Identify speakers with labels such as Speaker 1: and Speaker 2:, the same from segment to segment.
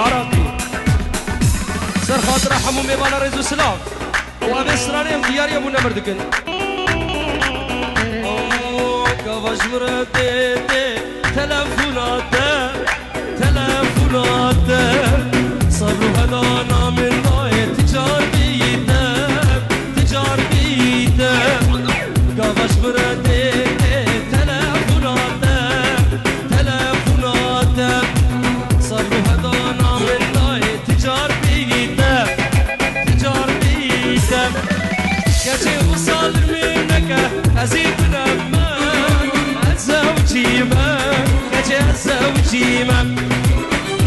Speaker 1: العراقي سر خاطر حمو ميوانا ريزو سلاف وابي سرانيم دياري ابو نمردكن كواش مرتي تلفونات صبروا هدانا من الله تجار بيدم كواش مرتي تلفونات صبروا هدانا من الله تجار بيدم كجي وصل منك أزيد لما الزوجيمة كجي الزوجيمة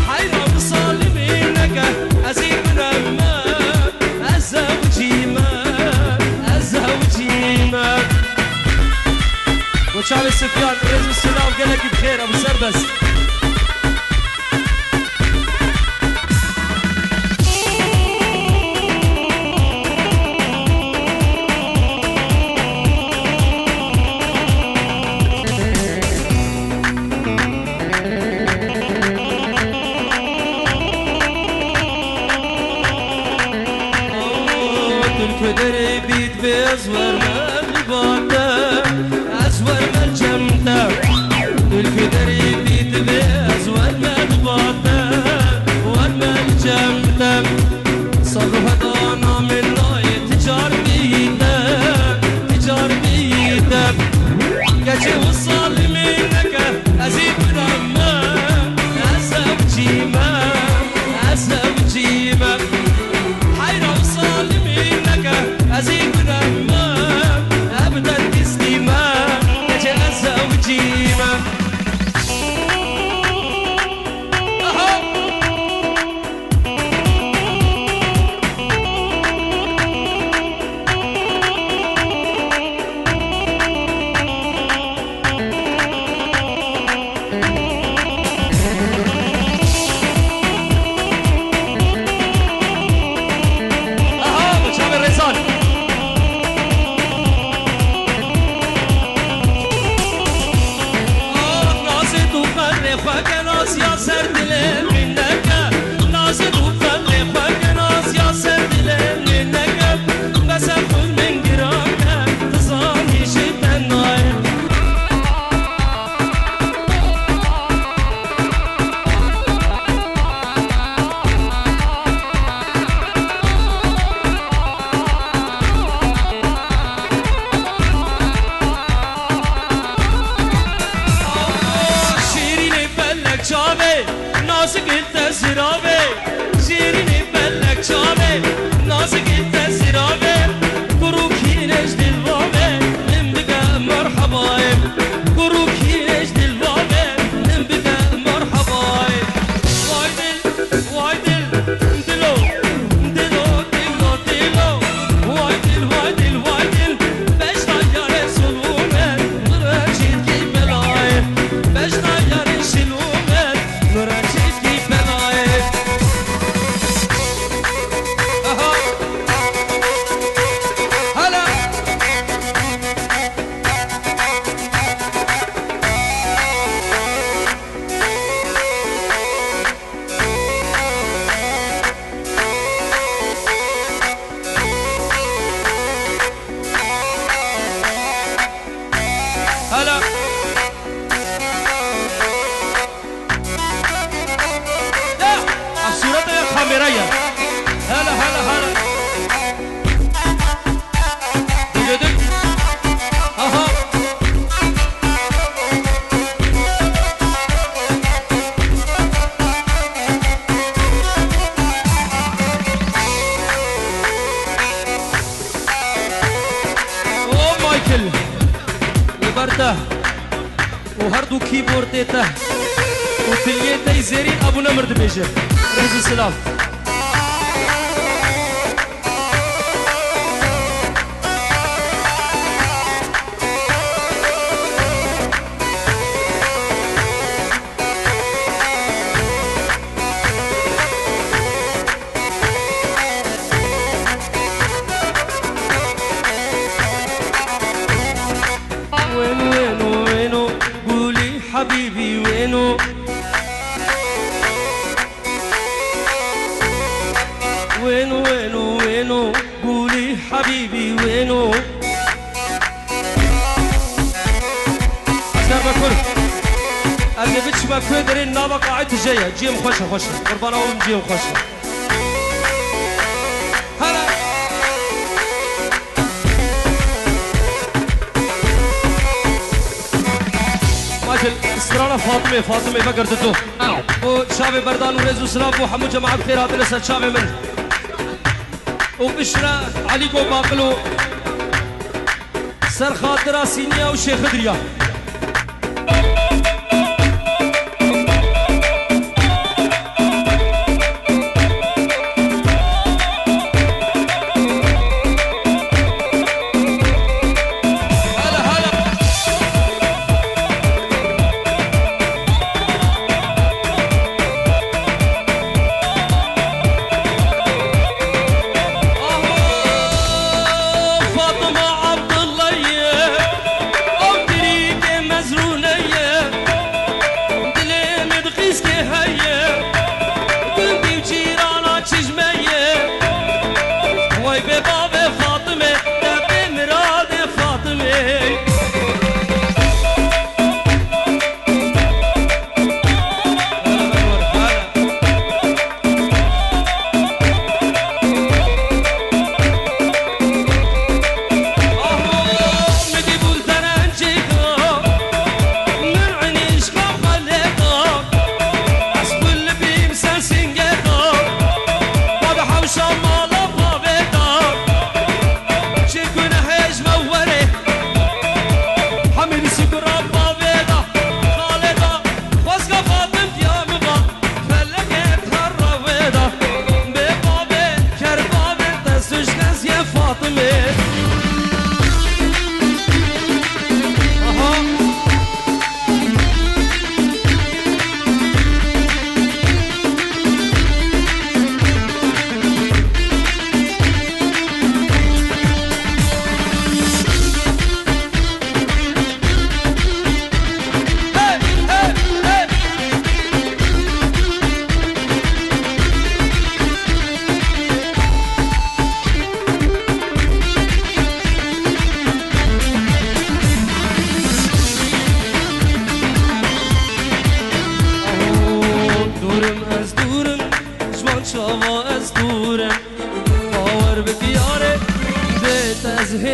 Speaker 1: حين وصل منك أزيد لما الزوجيمة وشعب السفيان رزق السلام قالك بخير أبو سربس كدري بيت بأزور مالباتا أزور مالجمتا الكدري بيت بأزور مالباتا والمالجمتا صلوا هدانا من الله تجار بيتا كجي وصل منك أزيد لما أزوجيما حين وصل منك أزيد لما أبدا تسليما كجي الزوجيما وهردو كيبورد ديته وتليته زيرين ابو نمرد بيجي رزق السلام حبيبي وينو وينو وينو وينو قولي حبيبي وينو أسنار بكل أرجع بتش بكل درين نابا قاعد جاية جيم خوشة خوشة قربانا وم جيم خوشة هلا ماجل استرانا فاطمة بقر دتو وشافي بردان ورزو سلام وحمو جماعة بخير هذا لسه شافي من وبشرى عليكم باقلو سر خاطرة سينيا وشيخ دريا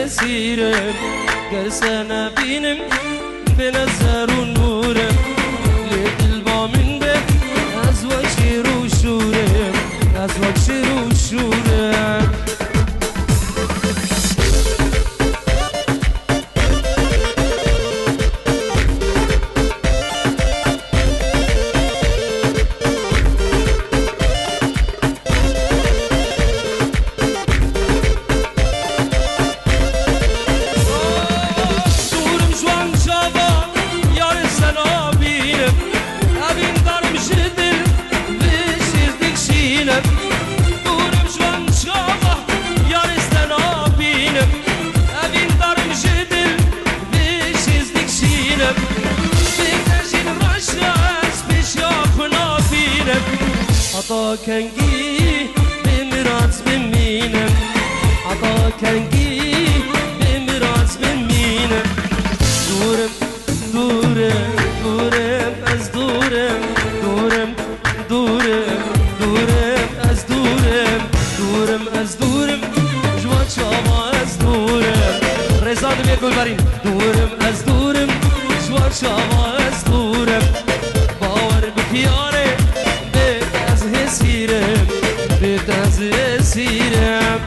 Speaker 1: سيرم قرسنا بينم بنزر النورم لقلبا من به أزواج شيرو شورم أزواج شيرو شورم عطا كنجي بمرات بمينم عطا كنجي بمرات بمينم دورم دورم دورم از دورم دورم دورم دورم از دورم دورم از دورم جوان شاما از دورم رزاد بيقول برين دورم از دورم جوان شاما از دورم باور بكياري سيرم بتاز سيرم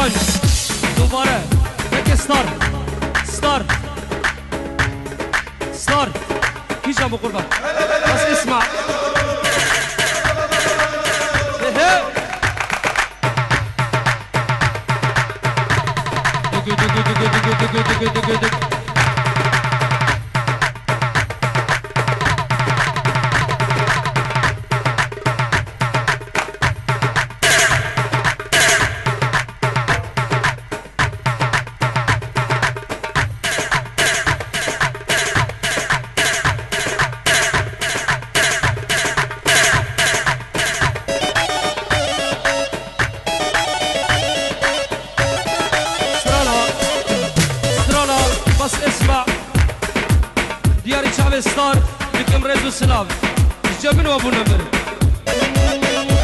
Speaker 1: بانش دوباره بك ستار ستار ستار في جنبه قربان بس اسمع بس اسمع دياري شعبي ستار بكم ريزو سلاف جابن وابو نمر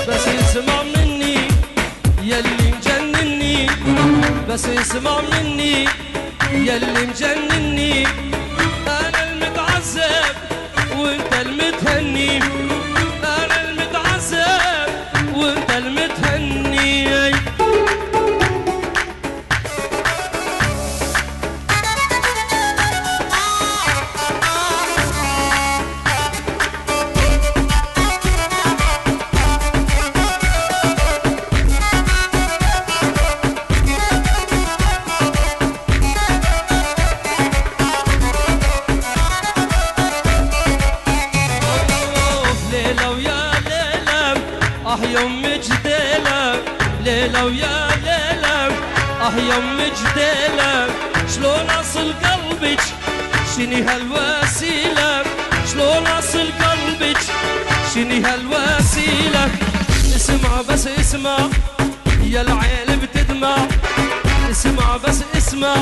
Speaker 1: بس اسمع مني يلي مجنني بس اسمع مني يلي مجنني انا المتعذب وانت المتهني انا المتعذب وانت المتهني يوم جديلة ليلة ويا ليلة يوم جديلة شلون اصل قلبك شني هالوسيلة شلون اصل قلبك شني هالوسيلة اسمع بس اسمع يا العين بتدمع اسمع بس اسمع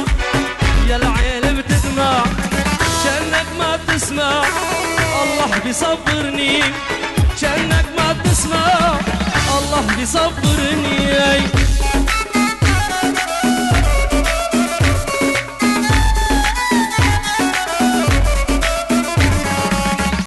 Speaker 1: يا العين بتدمع كأنك ما تسمع الله بيصبرني كأنك ما تسمع الله بيصبرني